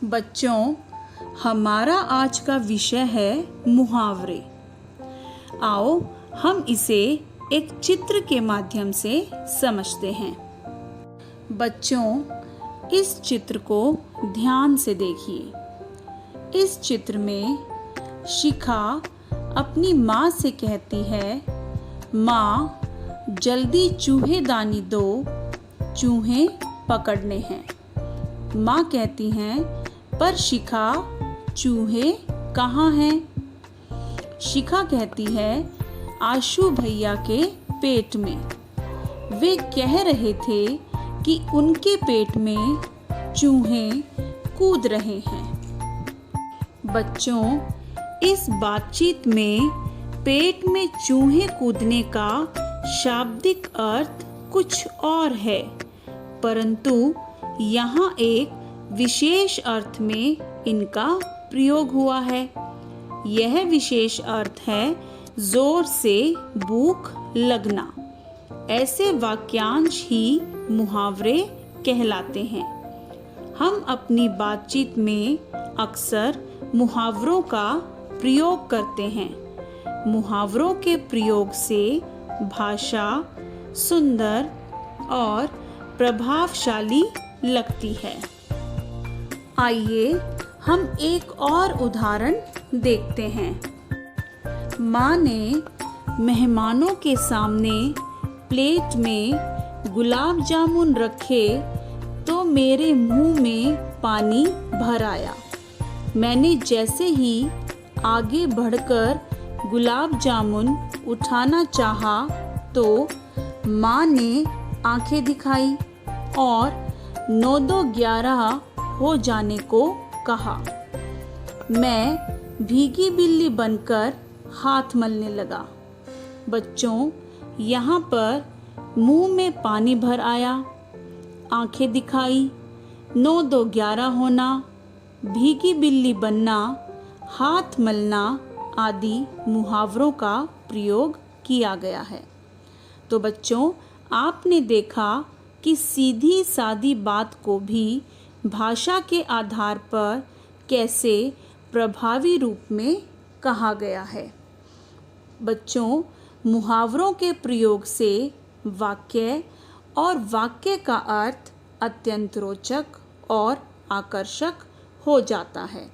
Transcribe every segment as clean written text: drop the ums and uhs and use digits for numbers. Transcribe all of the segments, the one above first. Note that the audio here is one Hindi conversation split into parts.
बच्चों, हमारा आज का विषय है मुहावरे। आओ हम इसे एक चित्र के माध्यम से समझते हैं। बच्चों, इस चित्र को ध्यान से देखिए। इस चित्र में शिखा अपनी माँ से कहती है, माँ जल्दी चूहेदानी दो, चूहे पकड़ने हैं। माँ कहती हैं, पर शिखा चूहे कहाँ हैं? शिखा कहती है, आशु भैया के पेट में। वे कह रहे थे कि उनके पेट में चूहे कूद रहे हैं। बच्चों, इस बातचीत में पेट में चूहे कूदने का शाब्दिक अर्थ कुछ और है, परंतु यहाँ एक विशेष अर्थ में इनका प्रयोग हुआ है। यह विशेष अर्थ है जोर से भूख लगना। ऐसे वाक्यांश ही मुहावरे कहलाते हैं। हम अपनी बातचीत में अक्सर मुहावरों का प्रयोग करते हैं। मुहावरों के प्रयोग से भाषा सुंदर और प्रभावशाली लगती है। आइए हम एक और उदाहरण देखते हैं। माँ ने मेहमानों के सामने प्लेट में गुलाब जामुन रखे तो मेरे मुंह में पानी भर आया। मैंने जैसे ही आगे बढ़कर गुलाब जामुन उठाना चाहा तो माँ ने आंखें दिखाई और 9-2-11 हो जाने को कहा। मैं भीगी बिल्ली बनकर हाथ मलने लगा। बच्चों, यहाँ पर मुंह में पानी भर आया, आंखें दिखाई, 9-2-11 होना, भीगी बिल्ली बनना, हाथ मलना आदि मुहावरों का प्रयोग किया गया है। तो बच्चों, आपने देखा कि सीधी सादी बात को भी भाषा के आधार पर कैसे प्रभावी रूप में कहा गया है। बच्चों, मुहावरों के प्रयोग से वाक्य और वाक्य का अर्थ अत्यंत रोचक और आकर्षक हो जाता है।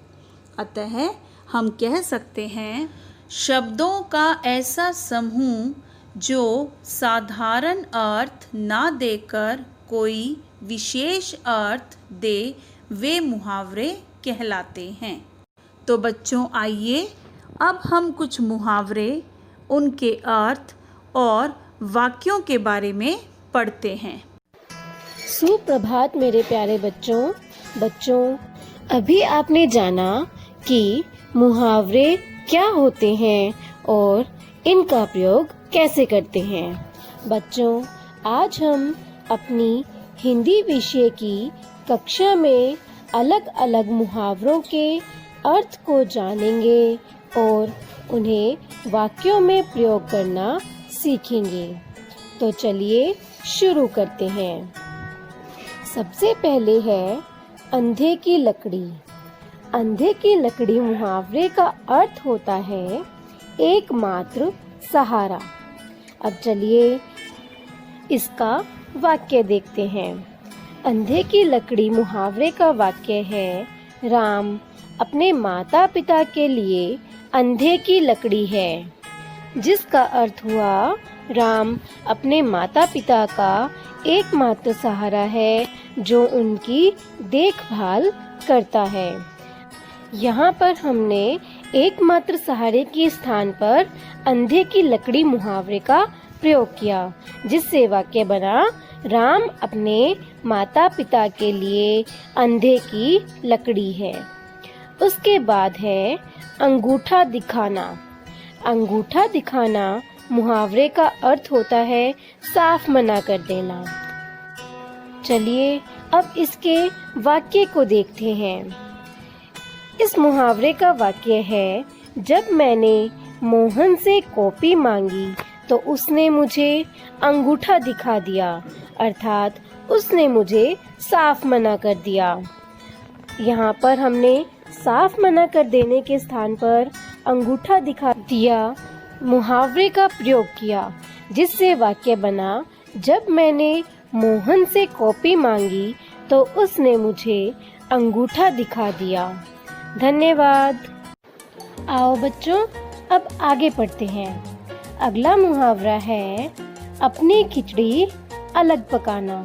अतः हम कह सकते हैं, शब्दों का ऐसा समूह जो साधारण अर्थ ना देकर कोई विशेष अर्थ दे, वे मुहावरे कहलाते हैं। तो बच्चों, आइए अब हम कुछ मुहावरे, उनके अर्थ और वाक्यों के बारे में पढ़ते हैं। सुप्रभात मेरे प्यारे बच्चों, अभी आपने जाना कि मुहावरे क्या होते हैं और इनका प्रयोग कैसे करते हैं। बच्चों, आज हम अपनी हिंदी विषय की कक्षा में अलग अलग मुहावरों के अर्थ को जानेंगे और उन्हें वाक्यों में प्रयोग करना सीखेंगे। तो चलिए शुरू करते हैं। सबसे पहले है अंधे की लकड़ी। अंधे की लकड़ी मुहावरे का अर्थ होता है एकमात्र सहारा। अब चलिए इसका वाक्य देखते हैं। अंधे की लकड़ी मुहावरे का वाक्य है, राम अपने माता पिता के लिए अंधे की लकड़ी है। जिसका अर्थ हुआ, राम अपने माता पिता का एकमात्र सहारा है जो उनकी देखभाल करता है। यहाँ पर हमने एकमात्र सहारे के स्थान पर अंधे की लकड़ी मुहावरे का प्रयोग किया, जिससे वाक्य बना, राम अपने माता पिता के लिए अंधे की लकड़ी है। उसके बाद है अंगूठा दिखाना। अंगूठा दिखाना मुहावरे का अर्थ होता है साफ मना कर देना। चलिए अब इसके वाक्य को देखते हैं। इस मुहावरे का वाक्य है, जब मैंने मोहन से कॉपी मांगी तो उसने मुझे अंगूठा दिखा दिया, अर्थात उसने मुझे साफ मना कर दिया। यहाँ पर हमने साफ मना कर देने के स्थान पर अंगूठा दिखा दिया मुहावरे का प्रयोग किया, जिससे वाक्य बना, जब मैंने मोहन से कॉपी मांगी तो उसने मुझे अंगूठा दिखा दिया। धन्यवाद। आओ बच्चों, अब आगे पढ़ते हैं। अगला मुहावरा है अपनी खिचड़ी अलग पकाना।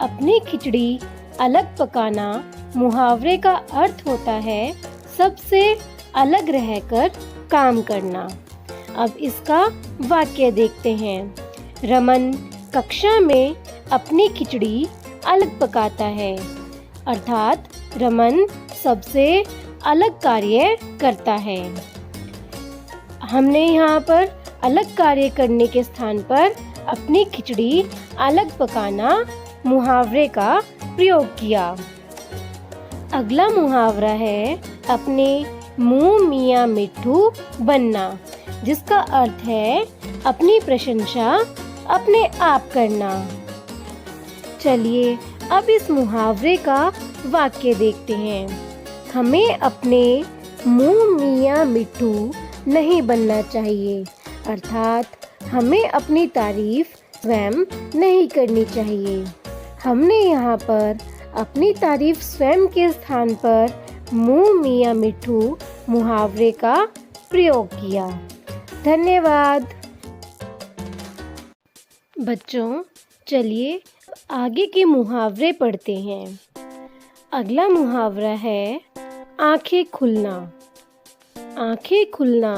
अपनी खिचड़ी अलग पकाना मुहावरे का अर्थ होता है सबसे अलग रहकर काम करना। अब इसका वाक्य देखते हैं। रमन कक्षा में अपनी खिचड़ी अलग पकाता है, अर्थात रमन सबसे अलग कार्य करता है। हमने यहाँ पर अलग कार्य करने के स्थान पर अपनी खिचड़ी अलग पकाना मुहावरे का प्रयोग किया। अगला मुहावरा है अपने मुंह मियाँ मिट्ठू बनना, जिसका अर्थ है अपनी प्रशंसा अपने आप करना। चलिए अब इस मुहावरे का वाक्य देखते हैं। हमें अपने मुंह मियाँ मिट्ठू नहीं बनना चाहिए, अर्थात हमें अपनी तारीफ स्वयं नहीं करनी चाहिए। हमने यहाँ पर अपनी तारीफ स्वयं के स्थान पर मुंह मियाँ मिट्ठू मुहावरे का प्रयोग किया। धन्यवाद। बच्चों, चलिए आगे के मुहावरे पढ़ते हैं। अगला मुहावरा है आंखें खुलना। आंखें खुलना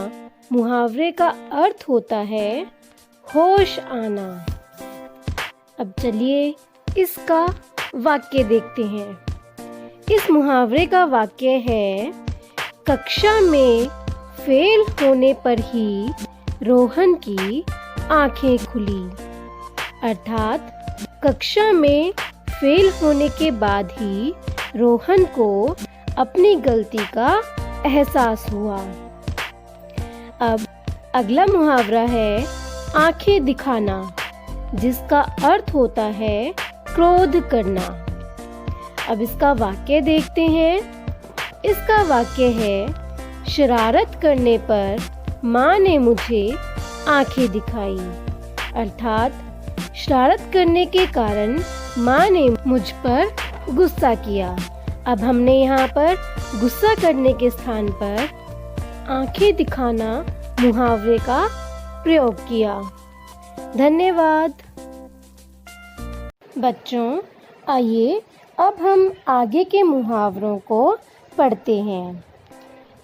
मुहावरे का अर्थ होता है होश आना। अब चलिए इसका वाक्य देखते हैं। इस मुहावरे का वाक्य है, कक्षा में फेल होने पर ही रोहन की आंखें खुली। अर्थात कक्षा में फेल होने के बाद ही रोहन को अपनी गलती का एहसास हुआ। अब अगला मुहावरा है आंखें दिखाना, जिसका अर्थ होता है क्रोध करना। अब इसका वाक्य देखते हैं। इसका वाक्य है, शरारत करने पर माँ ने मुझे आंखें दिखाई। अर्थात शरारत करने के कारण माँ ने मुझ पर गुस्सा किया। अब हमने यहाँ पर गुस्सा करने के स्थान पर आंखें दिखाना मुहावरे का प्रयोग किया। धन्यवाद। बच्चों, आइए अब हम आगे के मुहावरों को पढ़ते हैं।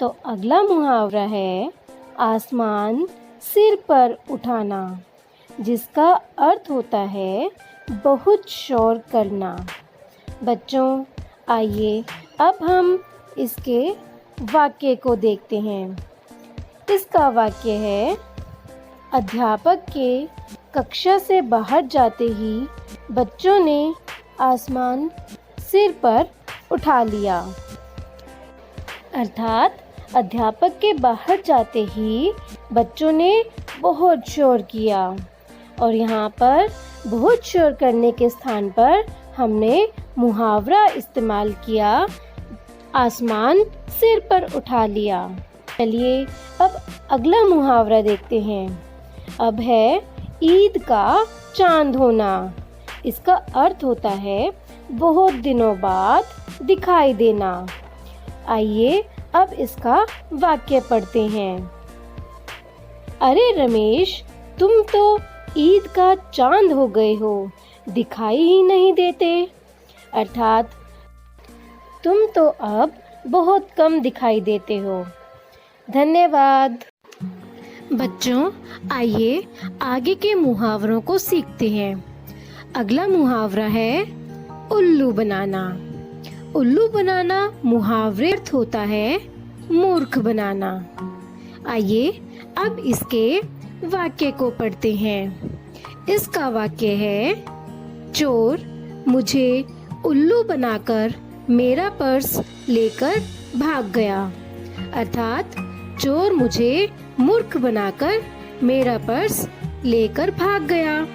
तो अगला मुहावरा है आसमान सिर पर उठाना, जिसका अर्थ होता है बहुत शोर करना। बच्चों, आइए अब हम इसके वाक्य को देखते हैं। इसका वाक्य है, अध्यापक के कक्षा से बाहर जाते ही बच्चों ने आसमान सिर पर उठा लिया। अर्थात अध्यापक के बाहर जाते ही बच्चों ने बहुत शोर किया। और यहाँ पर बहुत शोर करने के स्थान पर हमने मुहावरा इस्तेमाल किया, आसमान सिर पर उठा लिया। चलिए अब अगला मुहावरा देखते हैं। अब है ईद का चांद होना। इसका अर्थ होता है बहुत दिनों बाद दिखाई देना। आइए अब इसका वाक्य पढ़ते हैं। अरे रमेश, तुम तो ईद का चांद हो गए हो, दिखाई ही नहीं देते। अर्थात तुम तो अब बहुत कम दिखाई देते हो। धन्यवाद। बच्चों, आइए आगे के मुहावरों को सीखते हैं। अगला मुहावरा है उल्लू बनाना। उल्लू बनाना मुहावरे अर्थ होता है मूर्ख बनाना। आइए अब इसके वाक्य को पढ़ते हैं। इसका वाक्य है, चोर मुझे उल्लू बनाकर मेरा पर्स लेकर भाग गया। अर्थात चोर मुझे मूर्ख बनाकर मेरा पर्स लेकर भाग गया।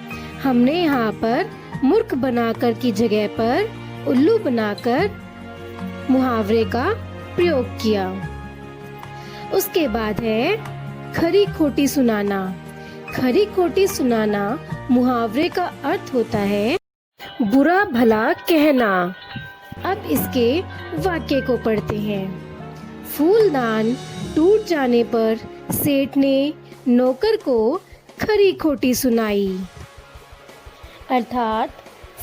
हमने यहाँ पर मूर्ख बनाकर की जगह पर उल्लू बनाकर मुहावरे का प्रयोग किया। उसके बाद है खरी खोटी सुनाना। खरी खोटी सुनाना मुहावरे का अर्थ होता है बुरा भला कहना। अब इसके वाक्य को पढ़ते हैं। फूलदान टूट जाने पर सेठ ने नौकर को खरी खोटी सुनाई। अर्थात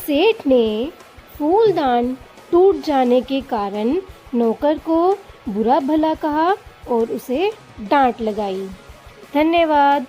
सेठ ने फूलदान टूट जाने के कारण नौकर को बुरा भला कहा और उसे डांट लगाई। धन्यवाद।